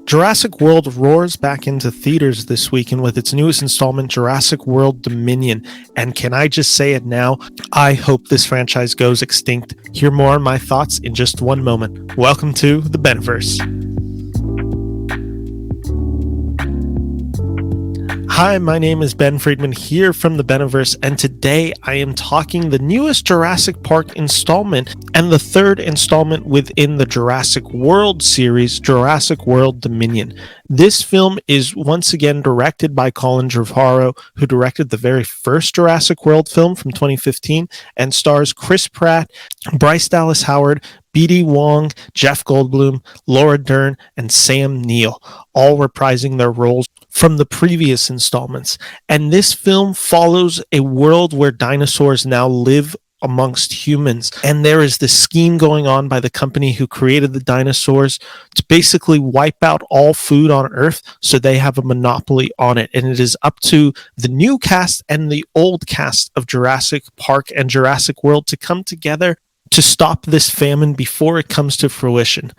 Jurassic World roars back into theaters this weekend with its newest installment, Jurassic World Dominion. And can I just say it now? I hope this franchise goes extinct. Hear more on my thoughts in just one moment. Welcome to the Beneverse. Hi, my name is Ben Friedman here from the Beneverse, and today I am talking the newest Jurassic Park installment and the third installment within the Jurassic World series, Jurassic World Dominion. This film is once again directed by Colin Trevorrow, who directed the very first Jurassic World film from 2015, and stars Chris Pratt, Bryce Dallas Howard, BD Wong, Jeff Goldblum, Laura Dern, and Sam Neill, all reprising their roles from the previous installments. And this film follows a world where dinosaurs now live amongst humans. And there is this scheme going on by the company who created the dinosaurs to basically wipe out all food on Earth so they have a monopoly on it. And it is up to the new cast and the old cast of Jurassic Park and Jurassic World to come together to stop this famine before it comes to fruition.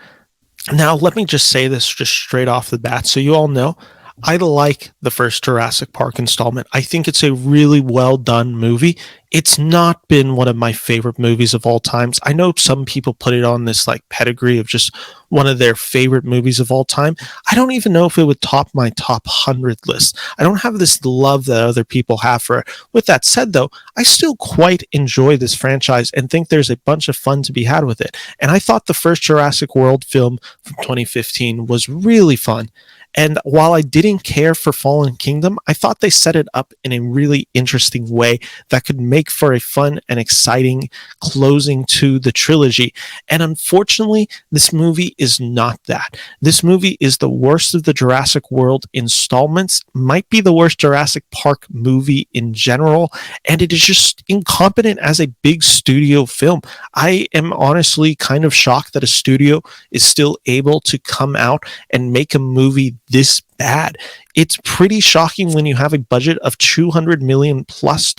Now, let me just say this just straight off the bat so you all know. I like the first Jurassic Park installment. I think it's a really well done movie. It's not been one of my favorite movies of all times. I know some people put it on this like pedigree of just one of their favorite movies of all time. I don't even know if it would top my top 100 list. I don't have this love that other people have for it. With that said, though, I still quite enjoy this franchise and think there's a bunch of fun to be had with it. And I thought the first Jurassic World film from 2015 was really fun. And while I didn't care for Fallen Kingdom, I thought they set it up in a really interesting way that could make for a fun and exciting closing to the trilogy. And unfortunately, this movie is not that. This movie is the worst of the Jurassic World installments, might be the worst Jurassic Park movie in general, and it is just incompetent as a big studio film. I am honestly kind of shocked that a studio is still able to come out and make a movie this bad. It's pretty shocking when you have a budget of $200 million plus.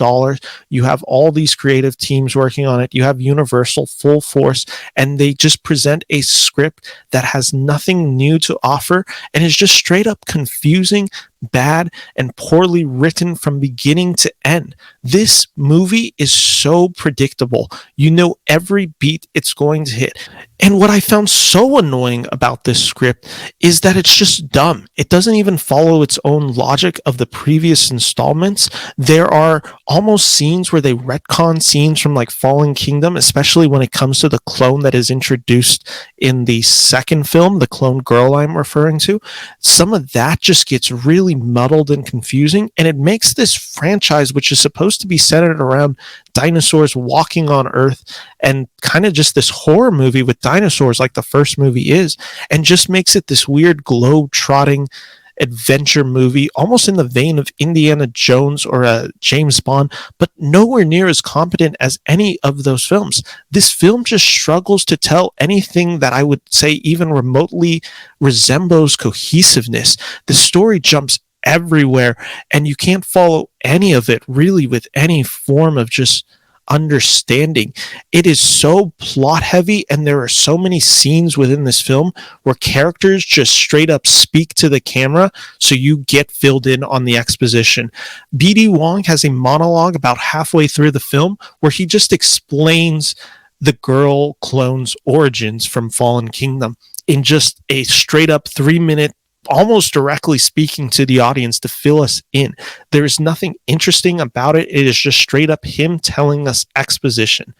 You have all these creative teams working on it. You have Universal full force, and they just present a script that has nothing new to offer and is just straight up confusing, bad, and poorly written from beginning to end. This movie is so predictable. You know every beat it's going to hit. And what I found so annoying about this script is that it's just dumb. It doesn't even follow its own logic of the previous installments. There are almost scenes where they retcon scenes from like Fallen Kingdom, especially when it comes to the clone that is introduced in the second film, the clone girl I'm referring to. Some of that just gets really muddled and confusing, and it makes this franchise, which is supposed to be centered around dinosaurs walking on Earth and kind of just this horror movie with dinosaurs like the first movie is, and just makes it this weird globe-trotting adventure movie, almost in the vein of Indiana Jones or James Bond, but nowhere near as competent as any of those films. This film just struggles to tell anything that I would say even remotely resembles cohesiveness. The story jumps everywhere, and you can't follow any of it really with any form of just understanding. It is so plot heavy, and there are so many scenes within this film where characters just straight up speak to the camera so you get filled in on the exposition. BD Wong has a monologue about halfway through the film where he just explains the girl clone's origins from Fallen Kingdom in just a straight up 3-minute, almost directly speaking to the audience to fill us in. There is nothing interesting about it. It is just straight up him telling us exposition.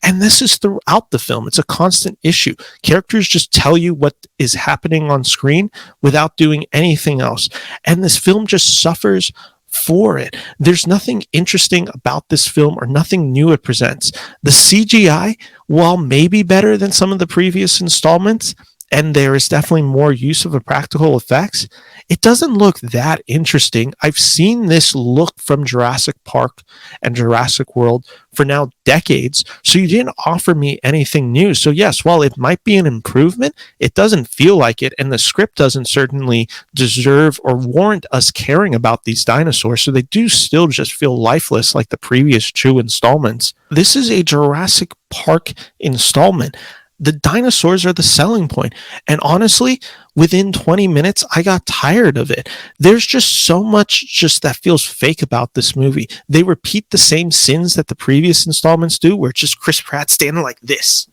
And this is throughout the film. It's a constant issue. Characters just tell you what is happening on screen without doing anything else. And this film just suffers for it. There's nothing interesting about this film or nothing new it presents. The CGI, while maybe better than some of the previous installments, and there is definitely more use of the practical effects, it doesn't look that interesting. I've seen this look from Jurassic Park and Jurassic World for now decades, so you didn't offer me anything new. So yes, while it might be an improvement, it doesn't feel like it, and the script doesn't certainly deserve or warrant us caring about these dinosaurs, so they do still just feel lifeless like the previous two installments. This is a Jurassic Park installment. The dinosaurs are the selling point. And honestly, within 20 minutes, I got tired of it. There's just so much just that feels fake about this movie. They repeat the same sins that the previous installments do, where it's just Chris Pratt standing like this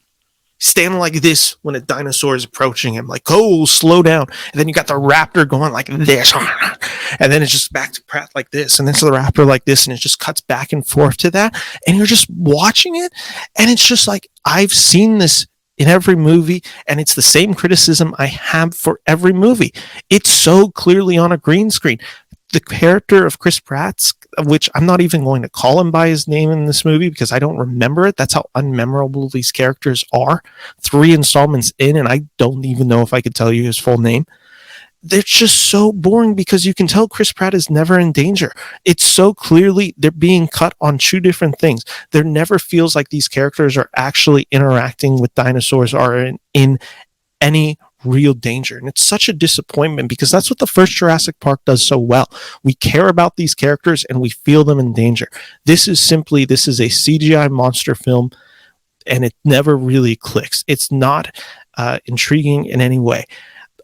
when a dinosaur is approaching him, like, oh, slow down. And then you got the raptor going like this. And then it's just back to Pratt like this. And then to the raptor like this. And it just cuts back and forth to that. And you're just watching it. And it's just like, I've seen this in every movie. And it's the same criticism I have for every movie. It's so clearly on a green screen. The character of Chris Pratt's, which I'm not even going to call him by his name in this movie because I don't remember it. That's how unmemorable these characters are. 3 installments in, and I don't even know if I could tell you his full name. They're just so boring because you can tell Chris Pratt is never in danger. It's so clearly they're being cut on 2 different things. There never feels like these characters are actually interacting with dinosaurs or in any real danger. And it's such a disappointment because that's what the first Jurassic Park does so well. We care about these characters and we feel them in danger. This is a CGI monster film and it never really clicks. It's not intriguing in any way.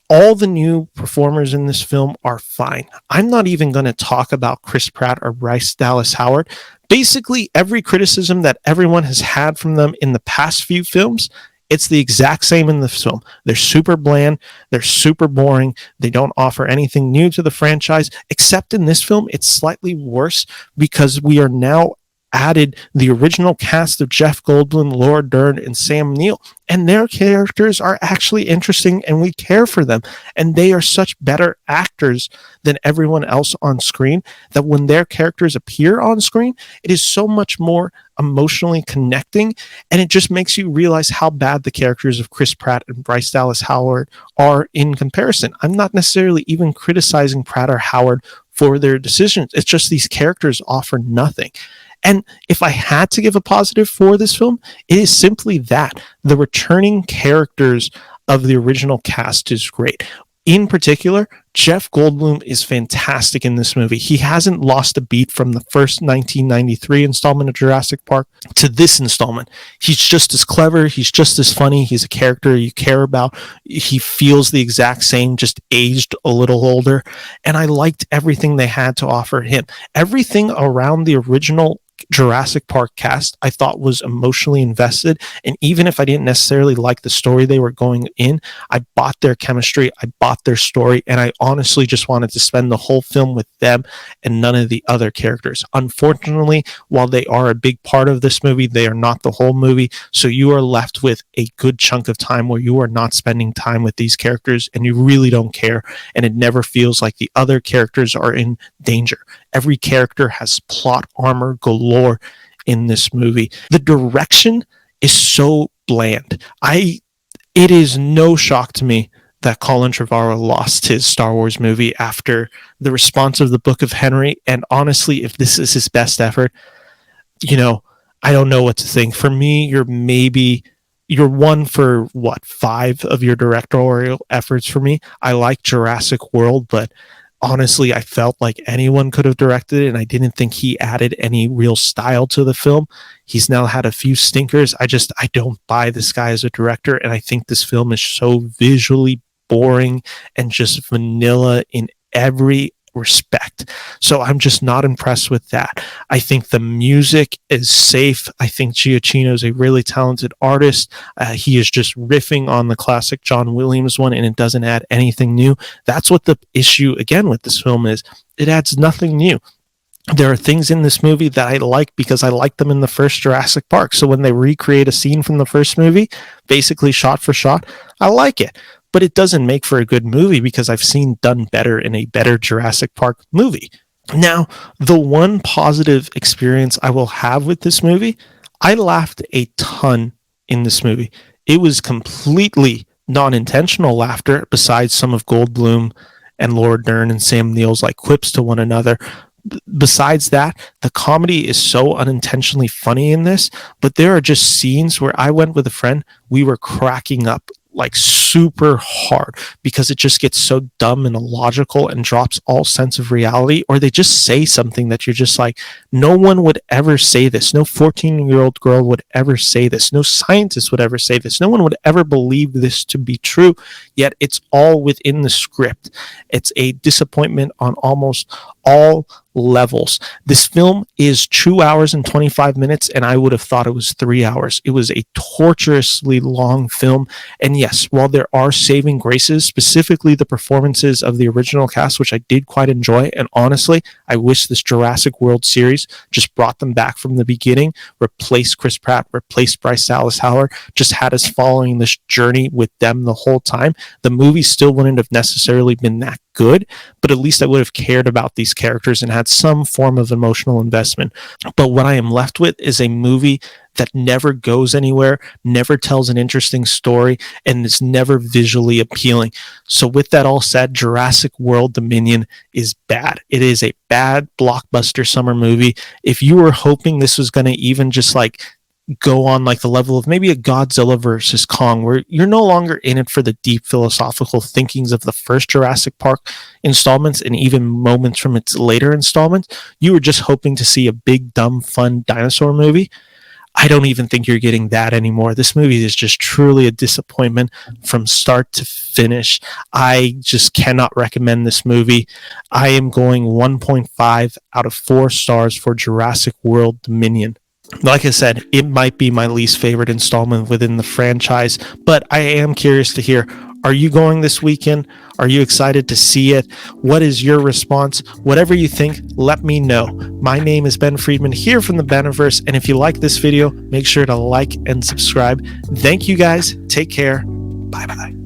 All the new performers in this film are fine. I'm not even going to talk about Chris Pratt or Bryce Dallas Howard. Basically, every criticism that everyone has had from them in the past few films, it's the exact same in this film. They're super bland. They're super boring. They don't offer anything new to the franchise, except in this film, it's slightly worse because we are now added the original cast of Jeff Goldblum, Laura Dern, and Sam Neill. And their characters are actually interesting and we care for them. And they are such better actors than everyone else on screen that when their characters appear on screen, it is so much more emotionally connecting. And it just makes you realize how bad the characters of Chris Pratt and Bryce Dallas Howard are in comparison. I'm not necessarily even criticizing Pratt or Howard for their decisions. It's just these characters offer nothing. And if I had to give a positive for this film, it is simply that the returning characters of the original cast is great. In particular, Jeff Goldblum is fantastic in this movie. He hasn't lost a beat from the first 1993 installment of Jurassic Park to this installment. He's just as clever. He's just as funny. He's a character you care about. He feels the exact same, just aged a little older. And I liked everything they had to offer him. Everything around the original Jurassic Park cast I thought was emotionally invested, and even if I didn't necessarily like the story they were going in, I bought their chemistry, I bought their story, and I honestly just wanted to spend the whole film with them and none of the other characters. Unfortunately, while they are a big part of this movie, they are not the whole movie, so you are left with a good chunk of time where you are not spending time with these characters and you really don't care, and it never feels like the other characters are in danger. Every character has plot armor galore in this movie. The direction is so bland. It is no shock to me that Colin Trevorrow lost his Star Wars movie after the response of the Book of Henry. And honestly, if this is his best effort, I don't know what to think. For me, you're one for 5 of your directorial efforts for me. I like Jurassic World, but honestly, I felt like anyone could have directed it, and I didn't think he added any real style to the film. He's now had a few stinkers. I don't buy this guy as a director, and I think this film is so visually boring and just vanilla in every respect. So I'm just not impressed with that. I think the music is safe. I think Giacchino is a really talented artist. He is just riffing on the classic John Williams one, and it doesn't add anything new. That's what the issue again with this film is. It adds nothing new. There are things in this movie that I like because I liked them in the first Jurassic Park. So when they recreate a scene from the first movie, basically shot for shot, I like it. But it doesn't make for a good movie because I've seen done better in a better Jurassic Park movie. Now, the one positive experience I will have with this movie, I laughed a ton in this movie. It was completely non-intentional laughter besides some of Goldblum and Laura Dern and Sam Neill's quips to one another. Besides that, the comedy is so unintentionally funny in this, but there are just scenes where I went with a friend, we were cracking up like super hard because it just gets so dumb and illogical and drops all sense of reality, or they just say something that you're just like, no one would ever say this. No 14-year-old girl would ever say this. No scientist would ever say this. No one would ever believe this to be true, yet it's all within the script. It's a disappointment on almost all levels. This film is 2 hours and 25 minutes, and I would have thought it was 3 hours. It was a torturously long film. And yes, while there are saving graces, specifically the performances of the original cast, which I did quite enjoy, and honestly, I wish this Jurassic World series just brought them back from the beginning, replaced Chris Pratt, replaced Bryce Dallas Howard, just had us following this journey with them the whole time. The movie still wouldn't have necessarily been that good, but at least I would have cared about these characters and had some form of emotional investment. But what I am left with is a movie that never goes anywhere, never tells an interesting story, and is never visually appealing. So with that all said, Jurassic World Dominion is bad. It is a bad blockbuster summer movie. If you were hoping this was going to even just like go on like the level of maybe a Godzilla versus Kong, where you're no longer in it for the deep philosophical thinkings of the first Jurassic Park installments and even moments from its later installments, you were just hoping to see a big, dumb, fun dinosaur movie. I don't even think you're getting that anymore. This movie is just truly a disappointment from start to finish. I just cannot recommend this movie. I am going 1.5 out of 4 stars for Jurassic World Dominion. Like I said, it might be my least favorite installment within the franchise, but I am curious to hear, are you going this weekend? Are you excited to see it? What is your response? Whatever you think, let me know. My name is Ben Friedman here from the Beniverse, and if you like this video, make sure to like and subscribe. Thank you guys. Take care. Bye-bye.